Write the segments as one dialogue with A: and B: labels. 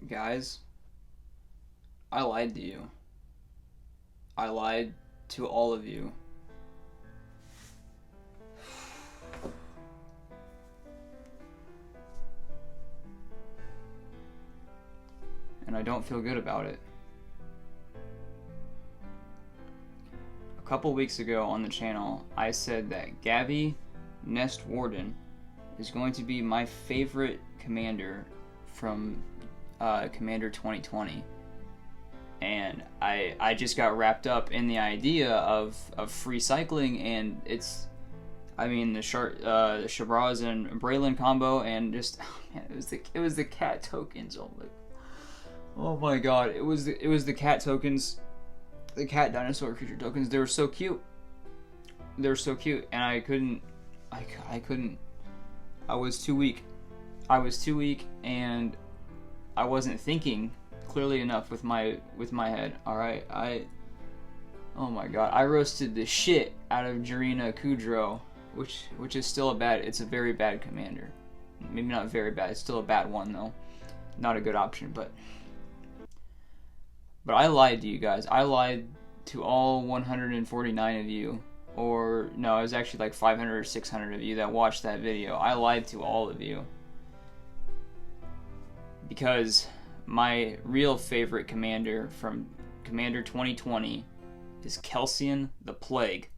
A: Guys, I lied to you. I lied to all of you. And I don't feel good about it. A couple weeks ago on the channel, I said that Gabby Nest Warden is going to be my favorite commander from Commander 2020. And I just got wrapped up in the idea of free cycling, and it's, I mean, the Shabraz and Braylon combo, and just man, it was the cat tokens. Oh my god, it was the cat tokens, the cat dinosaur creature tokens. They were so cute. They were so cute, and I couldn't. I was too weak. And I wasn't thinking clearly enough with my head. All right, oh my god, I roasted the shit out of Jirina Kudro, which is still it's a very bad commander. Maybe not very bad. It's still a bad one though. Not a good option, but I lied to you guys. I lied to all 149 of you. Or no, it was actually like 500 or 600 of you that watched that video. I lied to all of you. Because my real favorite commander from Commander 2020 is Kelsien the Plague.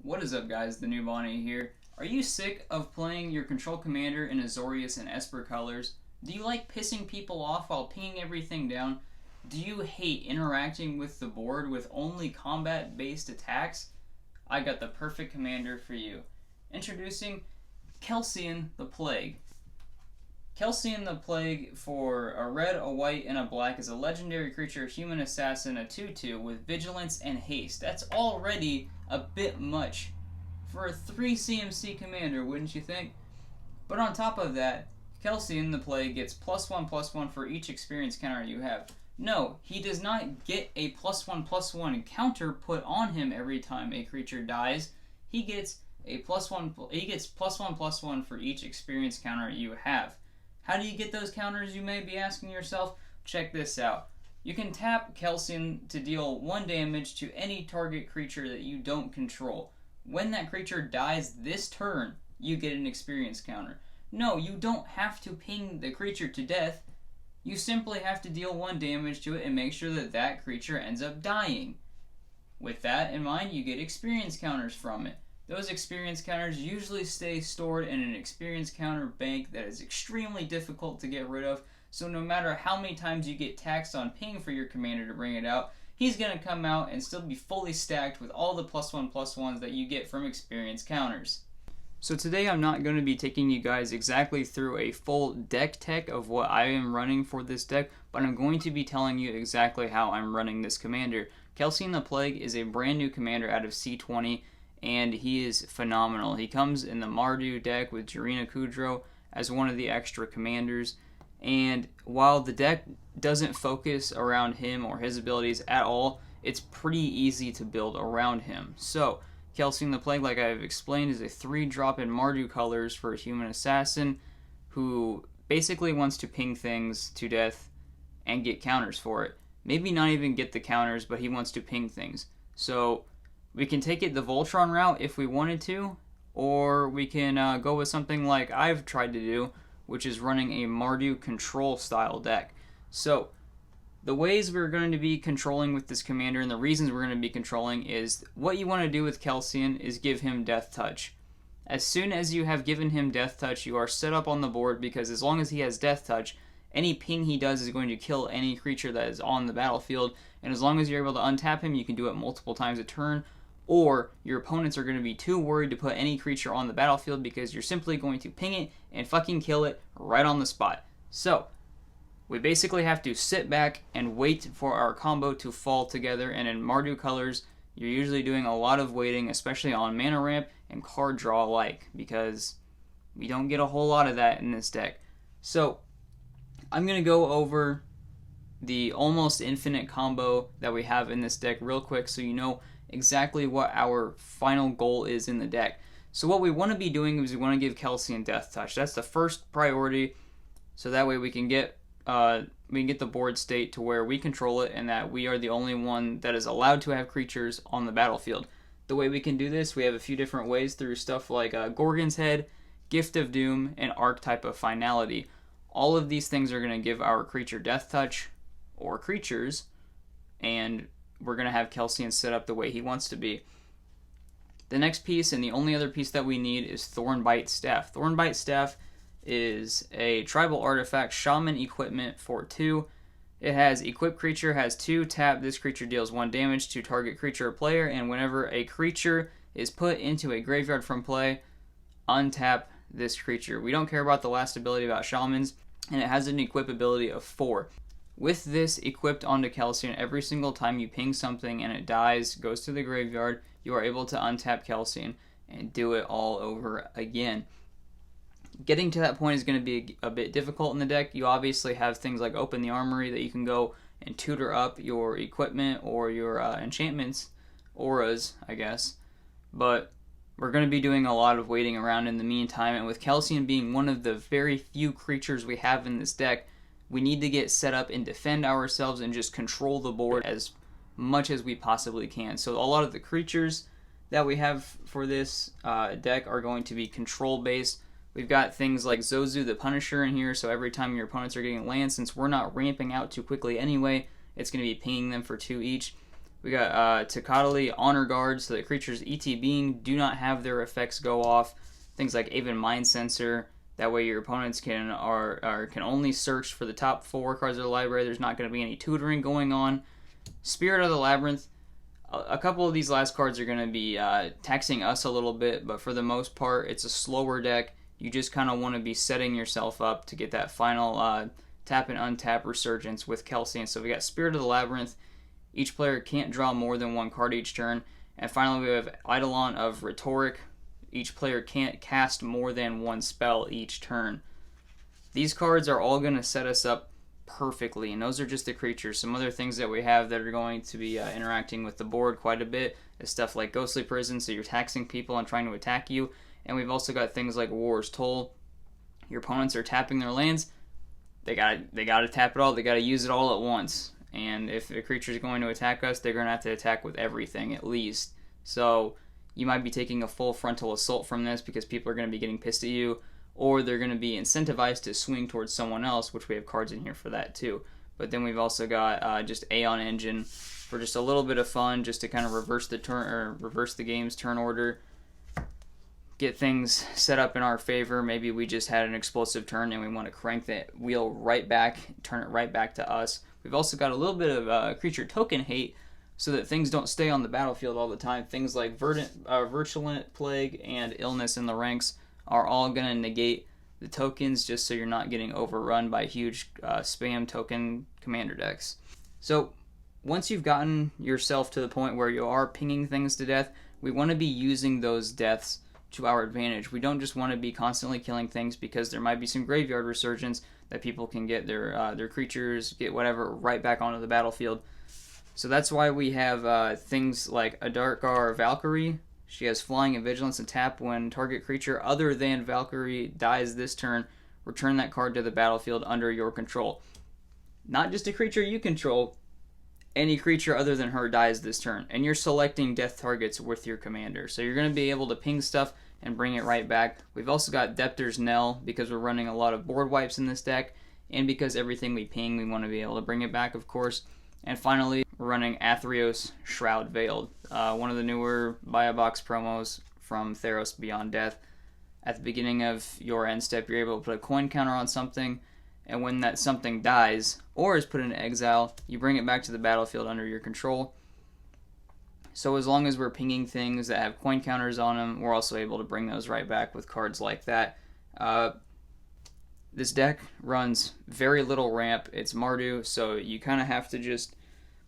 A: What is up, guys? The new Bonnie here. Are you sick of playing your control commander in Azorius and Esper colors? Do you like pissing people off while pinging everything down? Do you hate interacting with the board with only combat-based attacks? I got the perfect commander for you. Introducing Kelsien the Plague. Kelsien the Plague for a red, a white, and a black is a legendary creature, human assassin, a 2/2 with vigilance and haste. That's already a bit much for a 3 CMC commander, wouldn't you think? But on top of that, Kelsien the Plague gets +1/+1 for each experience counter you have. No, he does not get a +1/+1 counter put on him every time a creature dies. He gets +1/+1 for each experience counter you have. How do you get those counters, you may be asking yourself? Check this out. You can tap Kelsien to deal 1 damage to any target creature that you don't control. When that creature dies this turn, you get an experience counter. No, you don't have to ping the creature to death. You simply have to deal 1 damage to it and make sure that that creature ends up dying. With that in mind, you get experience counters from it. Those experience counters usually stay stored in an experience counter bank that is extremely difficult to get rid of, so no matter how many times you get taxed on ping for your commander to bring it out, he's going to come out and still be fully stacked with all the +1/+1s that you get from experience counters. So today I'm not going to be taking you guys exactly through a full deck tech of what I am running for this deck, but I'm going to be telling you exactly how I'm running this commander. Kelsien the Plague is a brand new commander out of C20, and he is phenomenal. He comes in the Mardu deck with Jirina Kudro as one of the extra commanders, and while the deck doesn't focus around him or his abilities at all, it's pretty easy to build around him. So Kelsien the Plague, like I've explained, is a 3-drop in Mardu colors for a human assassin who basically wants to ping things to death and get counters for it. Maybe not even get the counters, but he wants to ping things. So we can take it the Voltron route if we wanted to, or we can go with something like I've tried to do, which is running a Mardu control style deck. So the ways we're going to be controlling with this commander and the reasons we're going to be controlling is what you want to do with Kelsien is give him Death Touch. As soon as you have given him Death Touch, you are set up on the board, because as long as he has Death Touch, any ping he does is going to kill any creature that is on the battlefield, and as long as you're able to untap him, you can do it multiple times a turn, or your opponents are going to be too worried to put any creature on the battlefield because you're simply going to ping it and fucking kill it right on the spot. So we basically have to sit back and wait for our combo to fall together, and in Mardu colors, you're usually doing a lot of waiting, especially on mana ramp and card draw alike, because we don't get a whole lot of that in this deck. So I'm going to go over the almost infinite combo that we have in this deck real quick so you know exactly what our final goal is in the deck. So what we want to be doing is we want to give Kelsien Death Touch. That's the first priority, so that way we can get the board state to where we control it and that we are the only one that is allowed to have creatures on the battlefield. The way we can do this, we have a few different ways through stuff like Gorgon's Head, Gift of Doom, and Archetype of Finality. All of these things are going to give our creature Death Touch or creatures, and we're going to have Kelsien set up the way he wants to be. The next piece, and the only other piece that we need, is Thornbite Staff. Thornbite Staff is a tribal artifact shaman equipment for 2. It has equipped creature, has 2 tap. This creature deals 1 damage to target creature or player, and whenever a creature is put into a graveyard from play, untap this creature. We don't care about the last ability about shamans, and it has an equip ability of 4. With this equipped onto Kelsien, every single time you ping something and it dies, goes to the graveyard, you are able to untap Kelsien and do it all over again. Getting to that point is going to be a bit difficult in the deck. You obviously have things like Open the Armory that you can go and tutor up your equipment or your enchantments, auras, I guess. But we're going to be doing a lot of waiting around in the meantime, and with Kelsien being one of the very few creatures we have in this deck, we need to get set up and defend ourselves and just control the board as much as we possibly can. So a lot of the creatures that we have for this deck are going to be control based. We've got things like Zozu the Punisher in here, so every time your opponents are getting land, since we're not ramping out too quickly anyway, it's going to be pinging them for 2 each. We got Tecatli Honor Guard, so that creatures ETBing do not have their effects go off. Things like Aven Mind Sensor, that way your opponents can only search for the top 4 cards of the library. There's not going to be any tutoring going on. Spirit of the Labyrinth. A couple of these last cards are going to be taxing us a little bit, but for the most part, it's a slower deck. You just kind of want to be setting yourself up to get that final tap and untap resurgence with Kelsien. So we got Spirit of the Labyrinth. Each player can't draw more than 1 card each turn. And finally, we have Eidolon of Rhetoric. Each player can't cast more than 1 spell each turn. These cards are all going to set us up perfectly, and those are just the creatures. Some other things that we have that are going to be interacting with the board quite a bit is stuff like Ghostly Prison, so you're taxing people and trying to attack you. And we've also got things like War's Toll. Your opponents are tapping their lands. They gotta tap it all. They gotta use it all at once. And if a creature is going to attack us, they're going to have to attack with everything at least. So you might be taking a full frontal assault from this because people are going to be getting pissed at you, or they're going to be incentivized to swing towards someone else, which we have cards in here for that too. But then we've also got just Aeon Engine for just a little bit of fun, just to kind of reverse the game's turn order, get things set up in our favor. Maybe we just had an explosive turn and we want to crank that wheel right back, turn it right back to us. We've also got a little bit of creature token hate so that things don't stay on the battlefield all the time. Things like Virulent Plague and Illness in the ranks are all going to negate the tokens just so you're not getting overrun by huge spam token commander decks. So once you've gotten yourself to the point where you are pinging things to death, we want to be using those deaths to our advantage. We don't just want to be constantly killing things because there might be some graveyard resurgence that people can get their creatures, get whatever, right back onto the battlefield. So that's why we have things like Adarkar Valkyrie. She has Flying and Vigilance and tap. When target creature other than Valkyrie dies this turn, return that card to the battlefield under your control. Not just a creature you control, any creature other than her dies this turn. And you're selecting death targets with your commander. So you're going to be able to ping stuff and bring it right back. We've also got Depter's Knell because we're running a lot of board wipes in this deck, and because everything we ping, we want to be able to bring it back, of course. And finally, we're running Athreos Shroud Veiled, one of the newer buy a box promos from Theros Beyond Death. At the beginning of your end step, you're able to put a coin counter on something, and when that something dies or is put into exile, you bring it back to the battlefield under your control. So as long as we're pinging things that have coin counters on them, we're also able to bring those right back with cards like that. This deck runs very little ramp. It's Mardu, so you kind of have to just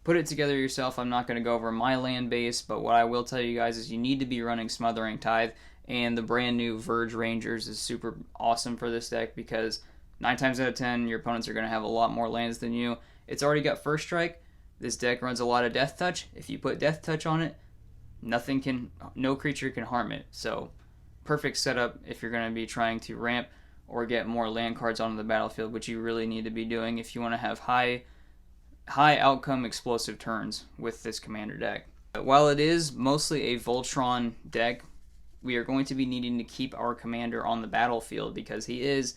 A: put it together yourself. I'm not going to go over my land base, but what I will tell you guys is you need to be running Smothering Tithe, and the brand new Verge Rangers is super awesome for this deck because 9 times out of 10, your opponents are going to have a lot more lands than you. It's already got First Strike. This deck runs a lot of Death Touch. If you put Death Touch on it, no creature can harm it. So, perfect setup if you're going to be trying to ramp or get more land cards onto the battlefield, which you really need to be doing if you want to have high outcome explosive turns with this commander deck. While it is mostly a Voltron deck, we are going to be needing to keep our commander on the battlefield because he is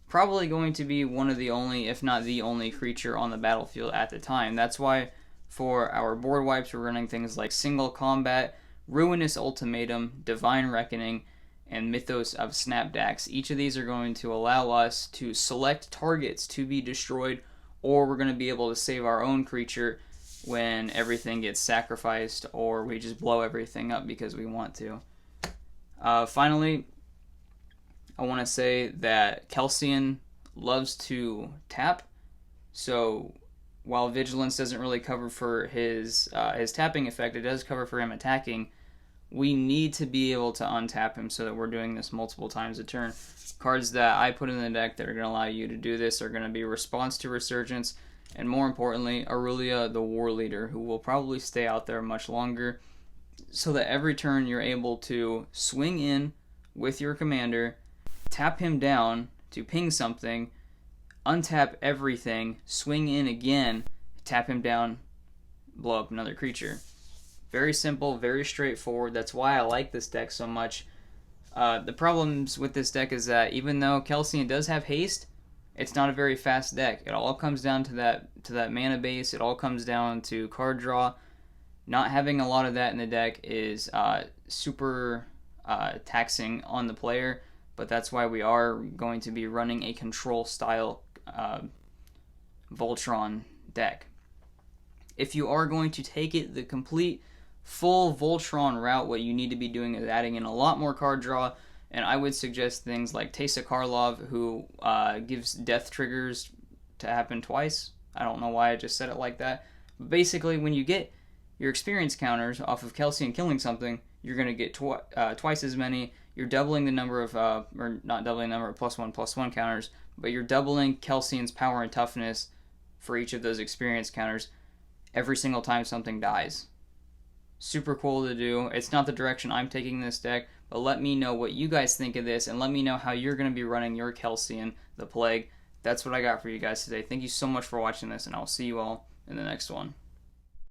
A: probably going to be one of the only, if not the only, creature on the battlefield at the time. That's why for our board wipes, we're running things like Single Combat, Ruinous Ultimatum, Divine Reckoning, and Mythos of Snapdax. Each of these are going to allow us to select targets to be destroyed, or we're going to be able to save our own creature when everything gets sacrificed, or we just blow everything up because we want to. Finally, I want to say that Kelsien loves to tap, so while Vigilance doesn't really cover for his tapping effect, it does cover for him attacking. We need to be able to untap him so that we're doing this multiple times a turn. Cards that I put in the deck that are going to allow you to do this are going to be Response to Resurgence, and more importantly, Aurelia the War Leader, who will probably stay out there much longer, so that every turn you're able to swing in with your commander, tap him down to ping something, untap everything, swing in again, tap him down, blow up another creature. Very simple, very straightforward. That's why I like this deck so much. The problems with this deck is that even though Kelsien does have haste, it's not a very fast deck. It all comes down to that mana base. It all comes down to card draw. Not having a lot of that in the deck is super taxing on the player, but that's why we are going to be running a control style Voltron deck. If you are going to take it the complete full Voltron route, what you need to be doing is adding in a lot more card draw, and I would suggest things like Teysa Karlov, who gives death triggers to happen twice. I don't know why I just said it like that. But basically, when you get your experience counters off of Kelsien killing something, you're going to get twice as many. You're doubling the number of, or not doubling the number of +1/+1 counters, but you're doubling Kelsien's power and toughness for each of those experience counters every single time something dies. Super cool to do. It's not the direction I'm taking this deck, but let me know what you guys think of this, and let me know how you're going to be running your Kelsien, the Plague. That's what I got for you guys today. Thank you so much for watching this, and I'll see you all in the next one.